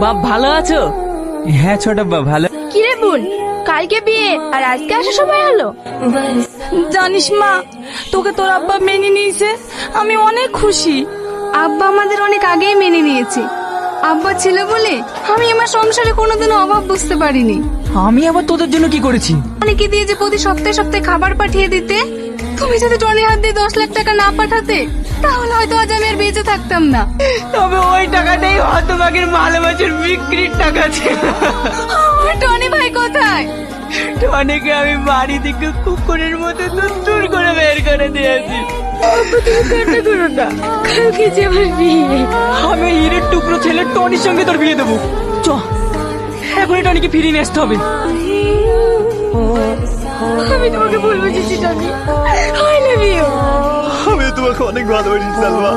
বাপ ভালো আছো? হ্যাঁ ছোট বাবা ভালো। কিরে বোন, কালকে বিয়ে আর আজকে আসার সময় হলো? জানিস মা, তোকে তোর আব্বা মেনে নিয়েছে, আমি অনেক খুশি। আব্বা আমাদের অনেক আগেই মেনে নিয়েছে। আব্বা ছিল বলে আমি আমার সংসারে কোনোদিনও অভাব বুঝতে পারিনি। আমি আবার তোদের জন্য কি করেছি? অনেকে দিয়ে যে প্রতি সপ্তাহে সপ্তাহে খাবার পাঠিয়ে দিতে, তুমি যদি টনির হাত দিয়ে 10 লাখ টাকা না পাঠাতে তাহলে হয়তো আজ আমি আর বেঁচে থাকতাম না। তবে ওই টাকাটাই হতভাগের ভালোবাসার বিক্রির টাকা ছিল। আমার টনি ভাই কোথায়? অনেকে আমি বাড়ি থেকে কুকুরের মতো দূর করে বের করে দিয়েছি। কান্না করো না, কালকে যে আমার বিয়ে। আমি হিরের টুকরো ছেলে টনির সঙ্গে তোর বিয়ে দেবো। চ এখনই টনিকে ফিরিয়ে নিয়ে আসতে হবে। আমি তোমাকে বলবো যে টনি, আই লাভ ইউ। আমি তোমাকে অনেক ভালোবাসি সালমা।